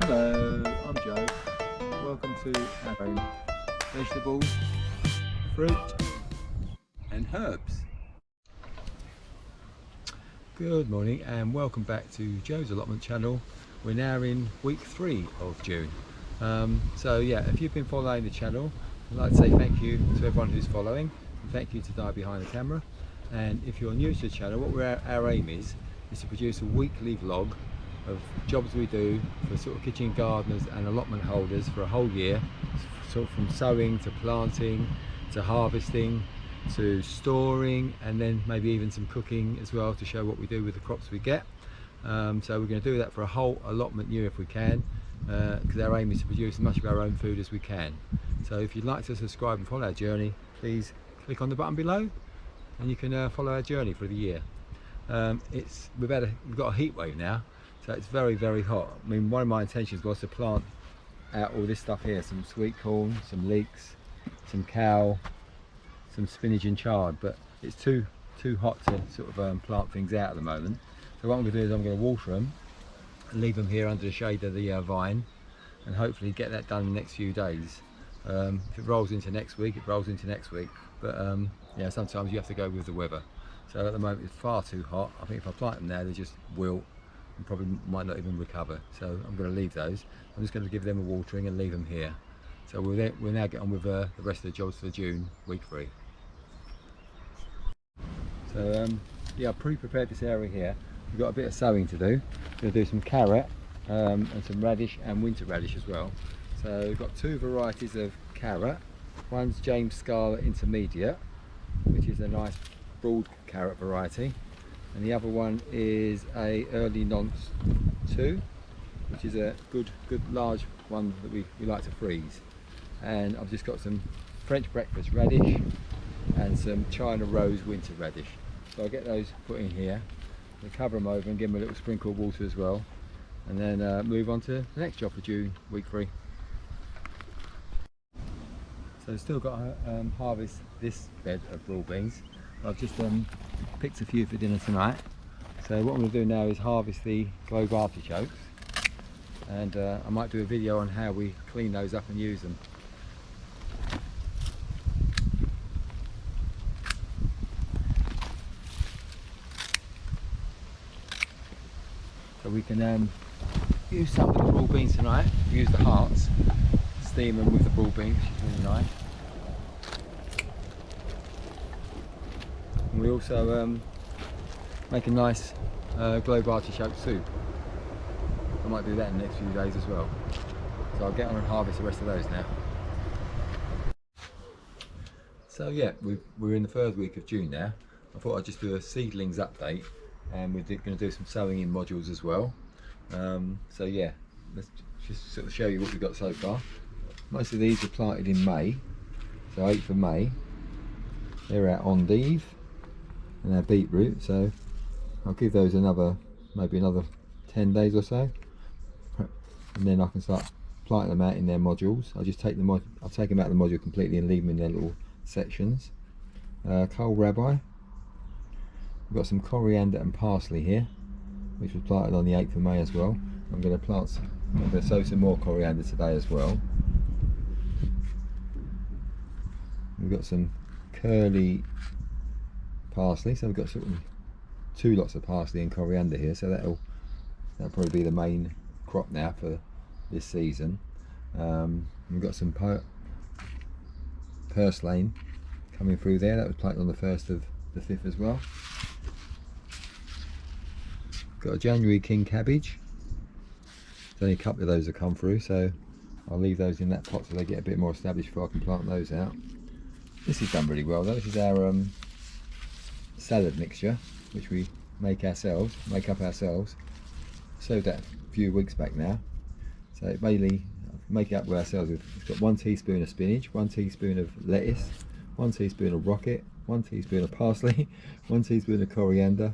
Hello, I'm Joe. Welcome to our own vegetables, fruit and herbs. Good morning and welcome back to Joe's Allotment channel. We're now in week 3 of June. So yeah, if you've been following the channel, I'd like to say thank you to everyone who's following and thank you to Di behind the camera. And if you're new to the channel, what our aim is to produce a weekly vlog of jobs we do for sort of kitchen gardeners and allotment holders for a whole year, sort of from sowing to planting to harvesting to storing, and then maybe even some cooking as well to show what we do with the crops we get. So we're going to do that for a whole allotment year if we can, because our aim is to produce as much of our own food as we can. So if you'd like to subscribe and follow our journey, please click on the button below and you can follow our journey for the year. We've got a heat wave now, so it's very, very hot. I mean, one of my intentions was to plant out all this stuff here, some sweet corn, some leeks, some cow, some spinach and chard, but it's too hot to sort of plant things out at the moment. So what I'm going to do is I'm going to water them and leave them here under the shade of the vine, and hopefully get that done in the next few days. If it rolls into next week, it rolls into next week, but yeah, sometimes you have to go with the weather. So at the moment it's far too hot. I think if I plant them now, they just wilt and probably might not even recover. So I'm going to leave those. I'm just going to give them a watering and leave them here. So we'll now get on with the rest of the jobs for June, week 3. So yeah, I've pre-prepared this area here. We've got a bit of sowing to do. We're going to do some carrot and some radish and winter radish as well. So we've got 2 varieties of carrot. One's James Scarlet Intermediate, which is a nice broad carrot variety, and the other one is a Early Nonce 2, which is a good large one that we like to freeze. And I've just got some French breakfast radish and some China Rose winter radish. So I'll get those put in here. We'll cover them over and give them a little sprinkle of water as well, and then move on to the next job for June, week 3. So still got to harvest this bed of broad beans. I've just picked a few for dinner tonight. So what I'm going to do now is harvest the globe artichokes, and I might do a video on how we clean those up and use them. So we can use some of the broad beans tonight. Use the hearts, steam them with the broad beans, which is really nice. And we also make a nice globe artichoke soup. I might do that in the next few days as well. So I'll get on and harvest the rest of those now. So yeah, we're in the 3rd week of June now. I thought I'd just do a seedlings update, and we're going to do some sowing in modules as well. So yeah, let's just sort of show you what we've got so far. Most of these were planted in May, so 8th of May. They're our endive and our beetroot, so I'll give those maybe another 10 days or so, and then I can start planting them out in their modules. I'll take them out of the module completely and leave them in their little sections. Kohlrabi. We've got some coriander and parsley here, which was planted on the 8th of May as well. I'm going to sow some more coriander today as well. We've got some curly parsley, so we've got sort of 2 lots of parsley and coriander here, so that'll probably be the main crop now for this season. We've got some purslane coming through there. That was planted on the 1st of the 5th as well. Got a January king cabbage. There's only a couple of those that come through, so I'll leave those in that pot so they get a bit more established before I can plant those out. This is done really well though. This is our salad mixture, which we make up ourselves. Sowed that a few weeks back now, so it mainly make it up with ourselves. It's got 1 teaspoon of spinach, 1 teaspoon of lettuce, 1 teaspoon of rocket, 1 teaspoon of parsley, 1 teaspoon of coriander,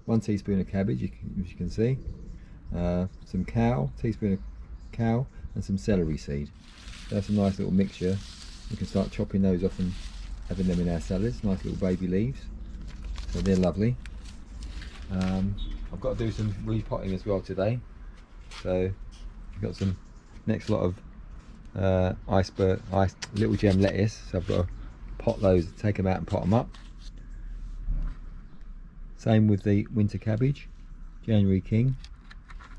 1 teaspoon of cabbage, as you can see, some teaspoon of cow, and some celery seed. So that's a nice little mixture. We can start chopping those off and having them in our salads. Nice little baby leaves, so they're lovely. I've got to do some repotting as well today, so got some next lot of little gem lettuce, so I've got to pot those, take them out and pot them up. Same with the winter cabbage, January King,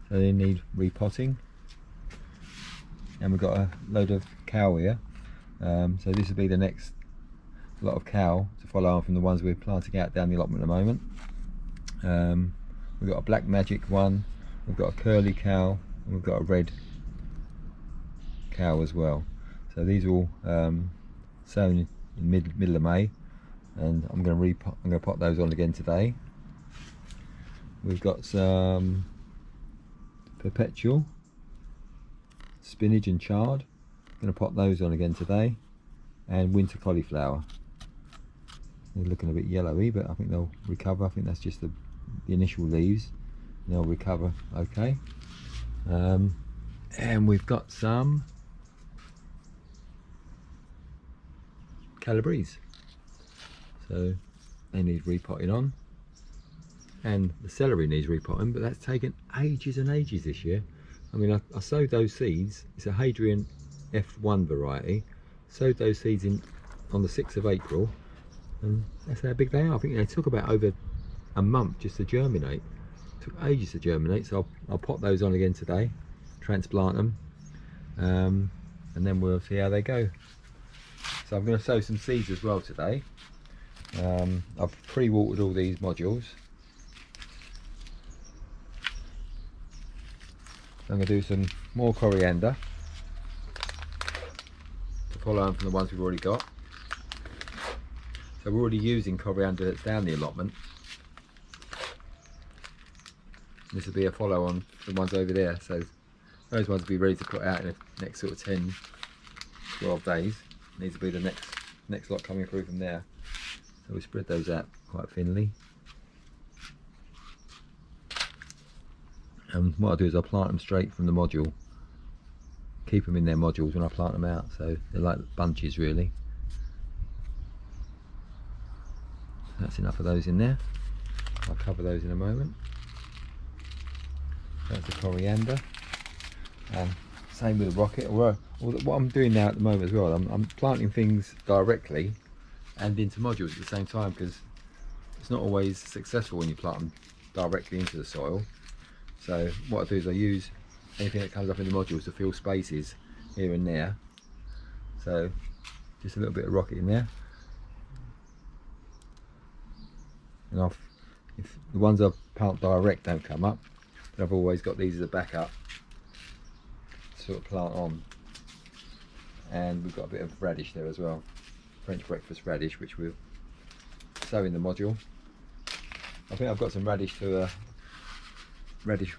so they need repotting. And we've got a load of cow here, so this will be the next lot of cow to follow on from the ones we're planting out down the allotment at the moment. We've got a black magic one, we've got a curly cow, and we've got a red cow as well. So these are all sown in middle of May, and I'm going to pot those on again today. We've got some perpetual spinach and chard. I'm going to pot those on again today, and winter cauliflower. They're looking a bit yellowy, but I think they'll recover. I think that's just the initial leaves. They'll recover okay. And we've got some calabrese, so they need repotting on, and the celery needs repotting, but that's taken ages and ages this year. I mean, I sowed those seeds. It's a Hadrian F1 variety. Sowed those seeds on the 6th of April, and that's how big they are. I think they took about over a month just to germinate. Took ages to germinate, so I'll pot those on again today, transplant them, and then we'll see how they go. So I'm going to sow some seeds as well today. I've pre-watered all these modules. I'm going to do some more coriander to follow on from the ones we've already got. So we're already using coriander that's down the allotment. This will be a follow on from the ones over there, so those ones will be ready to put out in the next sort of 10, 12 days. Needs to be the next lot coming through from there. So we spread those out quite thinly. And what I'll do is I'll plant them straight from the module. Keep them in their modules when I plant them out, so they're like bunches really. That's enough of those in there. I'll cover those in a moment. That's the coriander. And same with the rocket. What I'm doing now at the moment as well, I'm planting things directly and into modules at the same time, because it's not always successful when you plant them directly into the soil. So what I do is I use anything that comes up in the modules to fill spaces here and there. So just a little bit of rocket in there. And if the ones I've planted direct don't come up, then I've always got these as a backup to sort of plant on. And we've got a bit of radish there as well, French breakfast radish, which we'll sow in the module. I think I've got some radish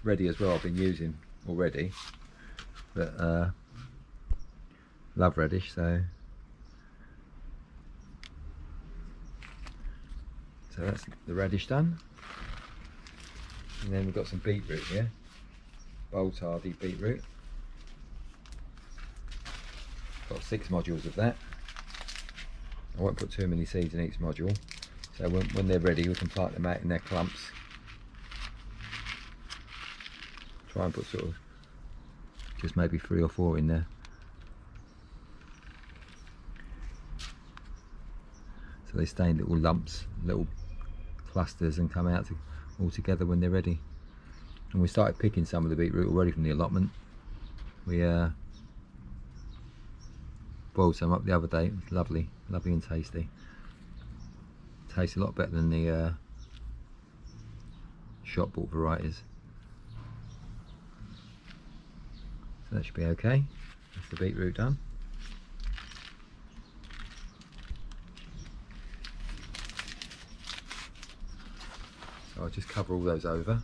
ready as well. I've been using already, but love radish, so that's the radish done. And then we've got some beetroot here, bold hardy beetroot. Got 6 modules of that. I won't put too many seeds in each module, so when they're ready we can plant them out in their clumps. Try and put sort of just maybe 3 or 4 in there. So they stay in little lumps, little clusters, and come out all together when they're ready. And we started picking some of the beetroot already from the allotment. We boiled some up the other day. It was lovely and tasty. Tastes a lot better than the shop bought varieties. So that should be okay. That's the beetroot done. So I'll just cover all those over.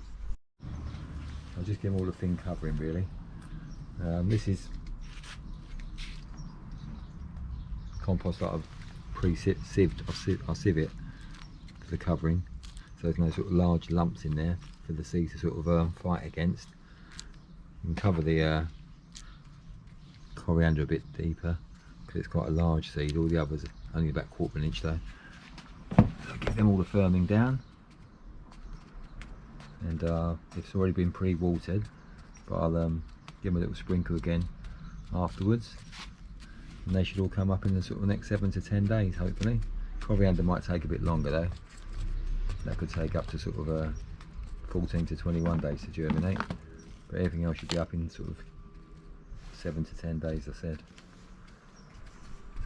I'll just give them all a thin covering really. This is compost that I've pre-sieved. I'll sieve it for the covering, so there's no sort of large lumps in there for the seed to sort of fight against. You can cover the coriander a bit deeper because it's quite a large seed. All the others are only about 1/4 of an inch though. So I'll give them all the firming down, and it's already been pre-watered, but I'll give them a little sprinkle again afterwards, and they should all come up in the sort of next 7 to 10 days hopefully. Coriander might take a bit longer though. That could take up to sort of 14 to 21 days to germinate, but everything else should be up in sort of 7 to 10 days, I said.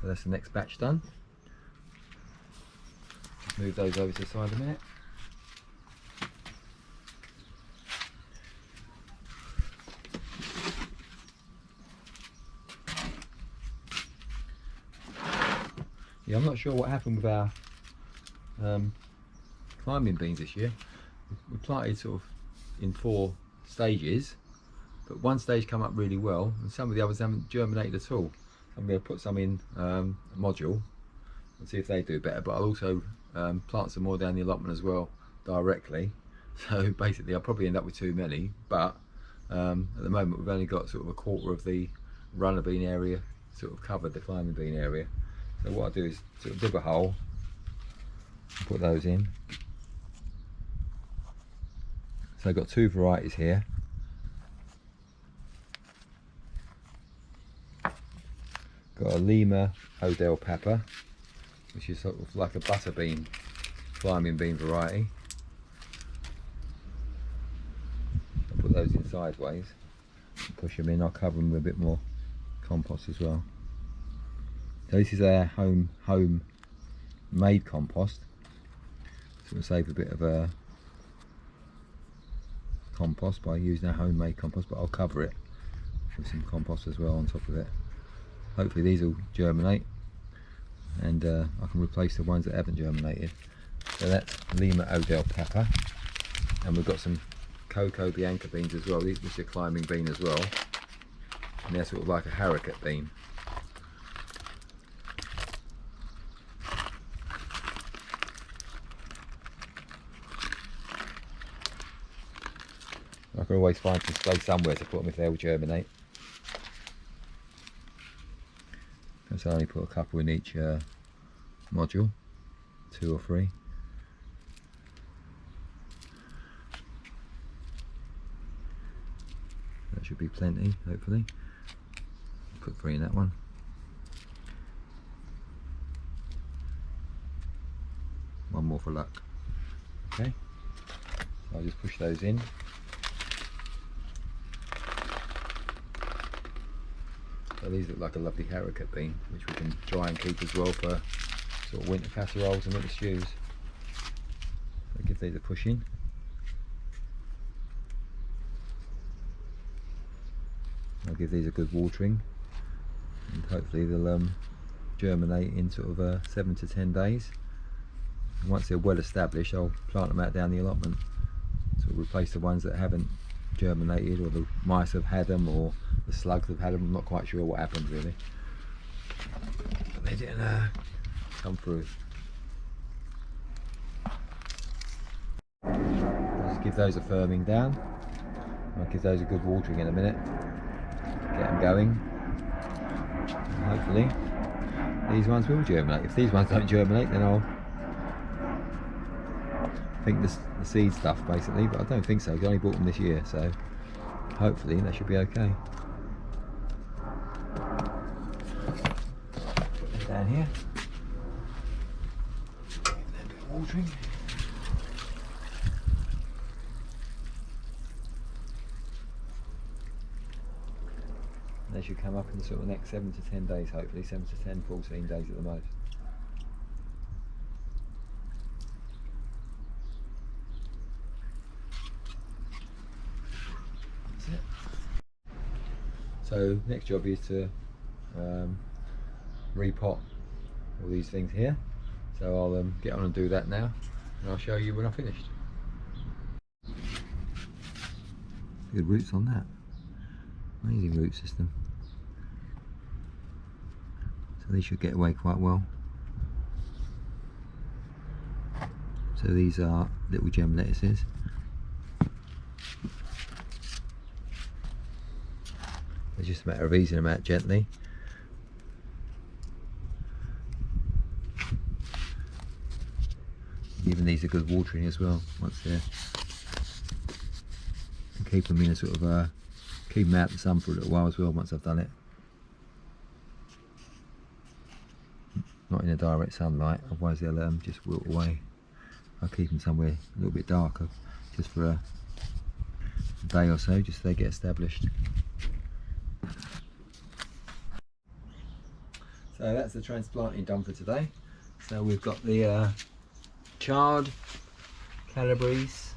So that's the next batch done. Just move those over to the side a minute. Yeah, I'm not sure what happened with our climbing beans this year. We planted sort of in 4 stages, but one stage come up really well and some of the others haven't germinated at all. I'm going to put some in a module and see if they do better, but I'll also plant some more down the allotment as well directly. So basically I'll probably end up with too many, but at the moment we've only got sort of a quarter of the runner bean area sort of covered, the climbing bean area. So what I'll do is sort of dig a hole, put those in. So I've got 2 varieties here. Got a Lima Odell Pepper, which is sort of like a butter bean, climbing bean variety. I'll put those in sideways, push them in. I'll cover them with a bit more compost as well. So this is our home made compost, so we'll save a bit of compost by using our homemade compost, but I'll cover it with some compost as well on top of it. Hopefully these will germinate and I can replace the ones that haven't germinated. So that's Lima Odell Pepper, and we've got some Cocoa Bianca beans as well. This is a climbing bean as well, and they're sort of like a haricot bean. I can always find some space somewhere to put them if they will germinate. So I only put a couple in each module, 2 or 3. That should be plenty, hopefully. Put 3 in that one. One more for luck. Okay, so I'll just push those in. So these look like a lovely haricot bean, which we can dry and keep as well for sort of winter casseroles and winter stews. So give these a push in. I'll give these a good watering, and hopefully they'll germinate in sort of 7 to 10 days. And once they're well established, I'll plant them out down the allotment, sort of replace the ones that haven't germinated, or the mice have had them, or the slugs have had them. I'm not quite sure what happened really, but they didn't come through. I'll just give those a firming down. I'll give those a good watering in a minute, get them going, and hopefully these ones will germinate. If these ones don't germinate, then I'll think the seed stuff basically, but I don't think so because I only bought them this year, so hopefully they should be okay. Put them down here, give them a bit of watering. They should come up in sort of the next 7 to 10 days, hopefully 7 to 10, 14 days at the most. So next job is to repot all these things here. So I'll get on and do that now, and I'll show you when I've finished. Good roots on that. Amazing root system. So these should get away quite well. So these are little gem lettuces. It's just a matter of easing them out gently. Giving these a good watering as well once they're, and keep them in a sort of keep them out in the sun for a little while as well once I've done it. Not in a direct sunlight, otherwise they'll just wilt away. I'll keep them somewhere a little bit darker, just for a day or so, just so they get established. So that's the transplanting done for today. So we've got the chard, calabrese,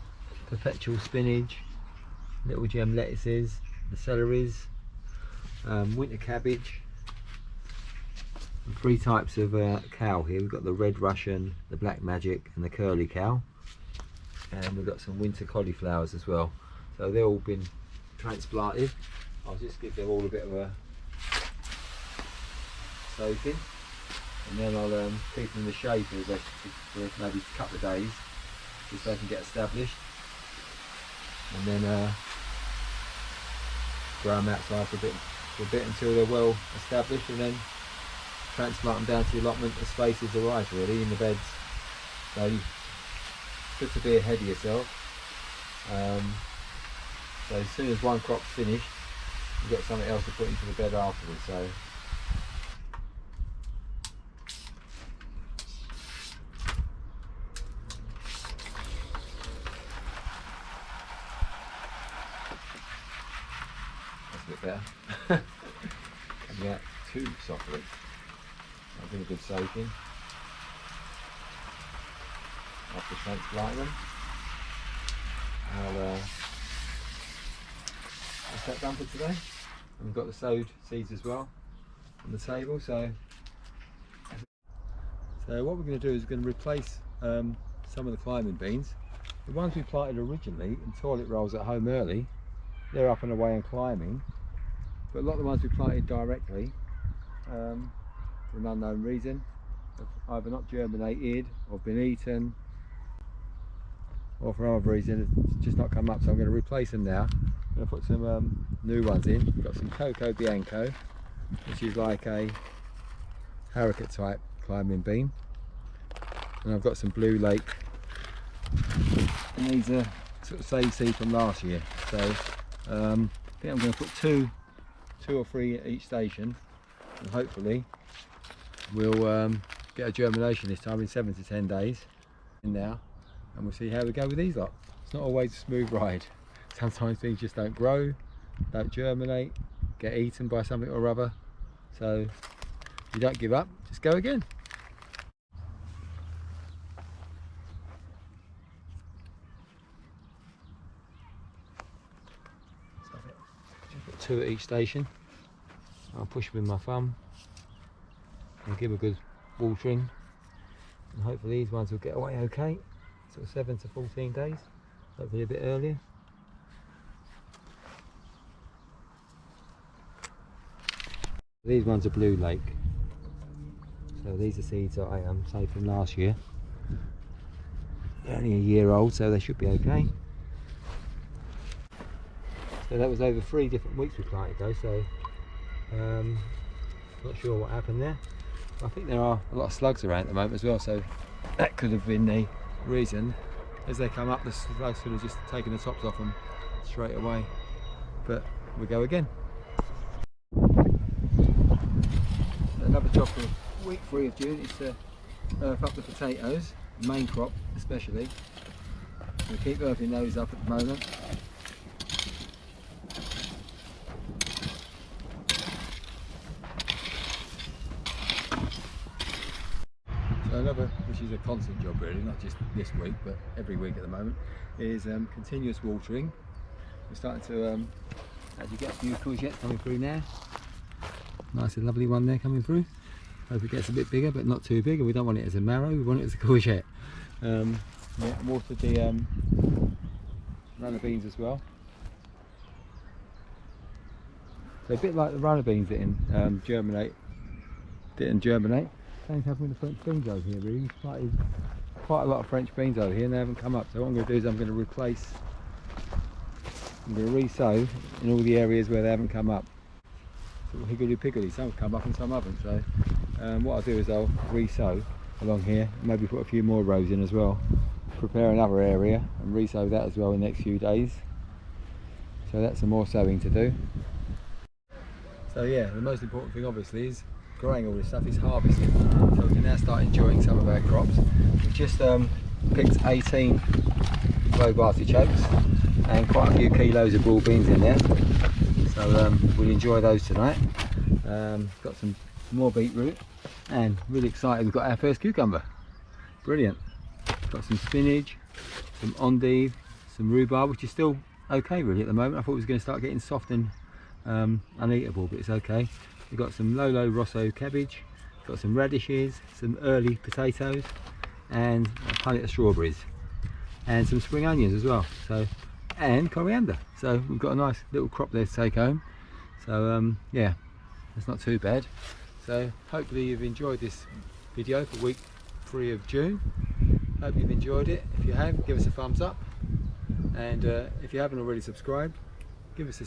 perpetual spinach, little gem lettuces, the celeries, winter cabbage, and 3 types of cow here. We've got the red Russian, the black magic and the curly cow, and we've got some winter cauliflowers as well. So they've all been transplanted. I'll just give them all a bit of a soaking, and then I'll keep them in the shade for maybe a couple of days just so they can get established, and then grow them outside for a bit until they're well established, and then transplant them down to the allotment as spaces arise really in the beds. So it's good to be ahead of yourself. So as soon as one crop's finished, you've got something else to put into the bed afterwards. So that's a bit better. Coming out too softly. I'll give a good soaking after transplanting them. That's that done for today. And we've got the sowed seeds as well on the table. So what we're going to do is we're going to replace some of the climbing beans. The ones we planted originally in toilet rolls at home early, they're up and away and climbing. But a lot of the ones we planted directly, for an unknown reason, have either not germinated or been eaten, or for another reason it's just not come up. So I'm going to replace them now. I'm going to put some new ones in. We've got some Coco Bianco, which is like a haricot type climbing bean, and I've got some Blue Lake, and these are sort of save seed from last year. So I think I'm going to put two or three at each station, and hopefully we'll get a germination this time in 7 to 10 days in now, and we'll see how we go with these lot. It's not always a smooth ride. Sometimes things just don't grow, don't germinate, get eaten by something or other. So you don't give up, just go again. Just put 2 at each station. I'll push them with my thumb and give a good watering, and hopefully these ones will get away okay. Sort of 7 to 14 days, hopefully a bit earlier. These ones are Blue Lake, so these are seeds that I saved from last year. They're only a year old, so they should be okay. So that was over 3 different weeks we planted those, so not sure what happened there. I think there are a lot of slugs around at the moment as well, so that could have been the reason. As they come up, the slugs could have just taken the tops off them straight away. But we go again. Another job for week 3 of June is to earth up the potatoes, the main crop especially. We keep earthing those up at the moment. So another, which is a constant job really, not just this week but every week at the moment, is continuous watering. We're starting to actually get a few courgettes coming through now. Nice and lovely one there coming through. Hope it gets a bit bigger, but not too big. And we don't want it as a marrow, we want it as a courgette. Yeah, watered the runner beans as well. So a bit like the runner beans didn't germinate. Same happened with the French beans over here really. We've planted quite a lot of French beans over here and they haven't come up. So what I'm going to do is I'm going to re-sow in all the areas where they haven't come up. Sort of higgledy-piggledy, some have come up and some haven't. So what I'll do is I'll re-sow along here, maybe put a few more rows in as well, prepare another area and re-sow that as well in the next few days. so that's some more sowing to do. So yeah, the most important thing obviously is growing all this stuff is harvesting, so we can now start enjoying some of our crops. We've just picked 18 globe artichokes and quite a few kilos of broad beans in there, so we'll enjoy those tonight. Got some more beetroot, and really excited, we've got our first cucumber. Brilliant. Got some spinach, some endive, some rhubarb, which is still okay really at the moment. I thought it was going to start getting soft and uneatable, but it's okay. We've got some Lolo Rosso cabbage, got some radishes, some early potatoes, and a punnet of strawberries, and some spring onions as well, so, and coriander. So we've got a nice little crop there to take home. So yeah, that's not too bad. So hopefully you've enjoyed this video for week 3 of June. Hope you've enjoyed it. If you have, give us a thumbs up, and if you haven't already subscribed, give us a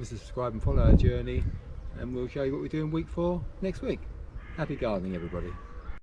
subscribe and follow our journey, and we'll show you what we do in week 4 next week. Happy gardening, everybody.